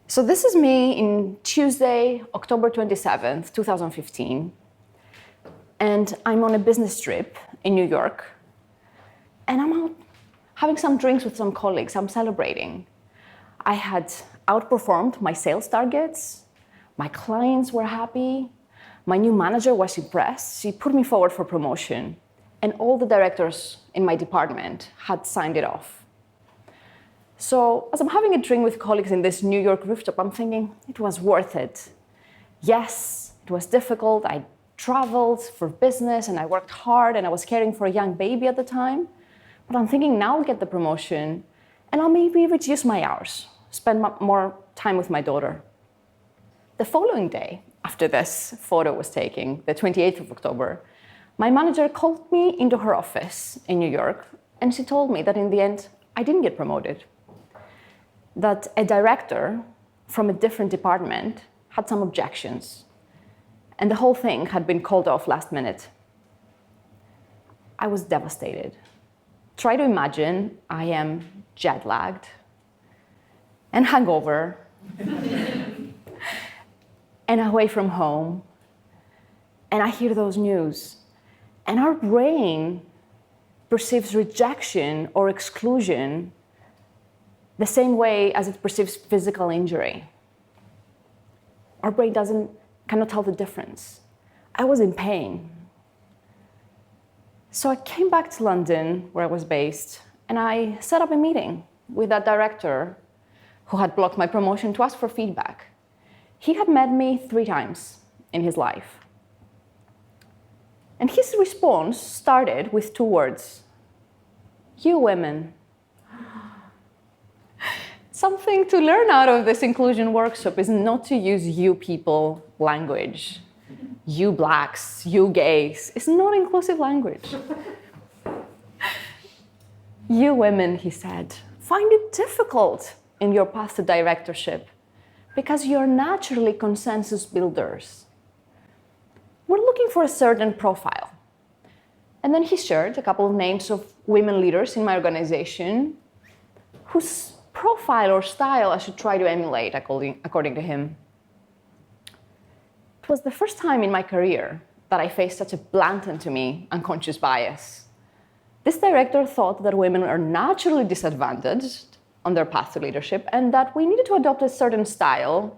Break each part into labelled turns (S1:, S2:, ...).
S1: So this is me in Tuesday, October 27th, 2015. And I'm on a business trip in New York. And I'm out having some drinks with some colleagues. I'm celebrating. I had outperformed my sales targets. My clients were happy. My new manager was impressed. She put me forward for promotion. And all the directors in my department had signed it off. So as I'm having a drink with colleagues in this New York rooftop, I'm thinking it was worth it. Yes, it was difficult. I traveled for business and I worked hard and I was caring for a young baby at the time. But I'm thinking now I'll get the promotion and I'll maybe reduce my hours, spend more time with my daughter. The following day, after this photo was taken, the 28th of October, my manager called me into her office in New York and she told me that in the end, I didn't get promoted. That a director from a different department had some objections, and the whole thing had been called off last minute. I was devastated. Try to imagine I am jet-lagged and hungover and away from home, and I hear those news, and our brain perceives rejection or exclusion the same way as it perceives physical injury. Our brain cannot tell the difference. I was in pain. So I came back to London, where I was based, and I set up a meeting with that director who had blocked my promotion to ask for feedback. He had met me 3 times in his life. And his response started with 2 words: "You women." Something to learn out of this inclusion workshop is not to use "you people" language. You blacks, you gays. It's not inclusive language. You women, he said, find it difficult in your path to directorship because you're naturally consensus builders. We're looking for a certain profile. And then he shared a couple of names of women leaders in my organization whose profile or style I should try to emulate, according to him. It was the first time in my career that I faced such a blatant, to me, unconscious bias. This director thought that women are naturally disadvantaged on their path to leadership and that we needed to adopt a certain style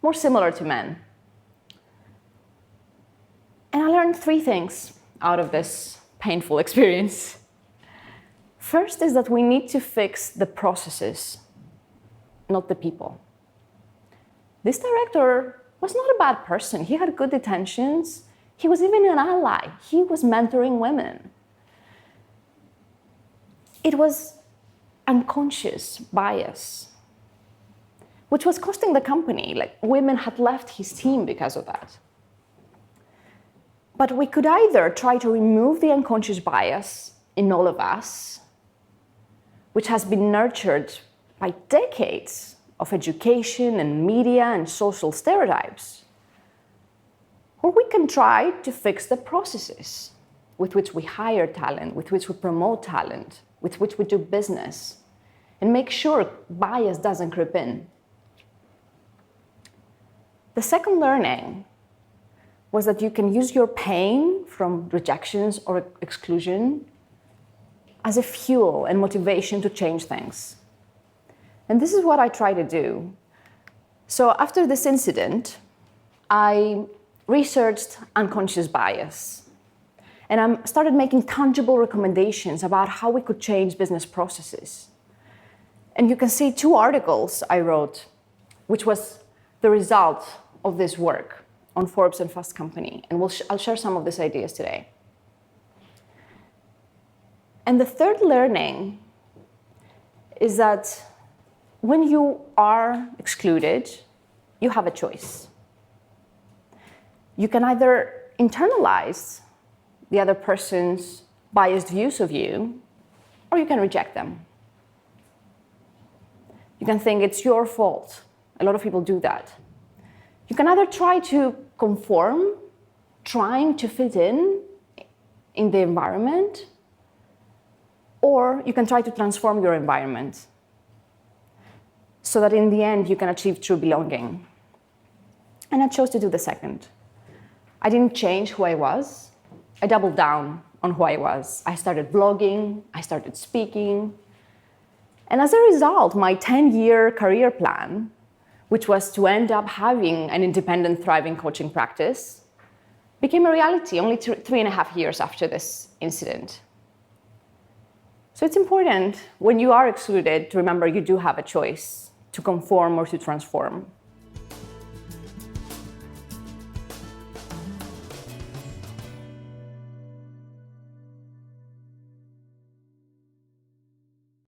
S1: more similar to men. And I learned 3 things out of this painful experience. First is that we need to fix the processes, not the people. This director was not a bad person. He had good intentions. He was even an ally. He was mentoring women. It was unconscious bias, which was costing the company. Like, women had left his team because of that. But we could either try to remove the unconscious bias in all of us, which has been nurtured by decades of education and media and social stereotypes. Or we can try to fix the processes with which we hire talent, with which we promote talent, with which we do business, and make sure bias doesn't creep in. The second learning was that you can use your pain from rejections or exclusion as a fuel and motivation to change things. And this is what I try to do. So after this incident, I researched unconscious bias. And I started making tangible recommendations about how we could change business processes. And you can see 2 articles I wrote, which was the result of this work on Forbes and Fast Company. And I'll share some of these ideas today. And the third learning is that when you are excluded, you have a choice. You can either internalize the other person's biased views of you, or you can reject them. You can think it's your fault. A lot of people do that. You can either try to conform, trying to fit in the environment, or you can try to transform your environment. so that in the end you can achieve true belonging. And I chose to do the second. I didn't change who I was. I doubled down on who I was. I started blogging, I started speaking. And as a result, my 10-year career plan, which was to end up having an independent, thriving coaching practice, became a reality only 3.5 years after this incident. So it's important when you are excluded to remember you do have a choice to conform or to transform.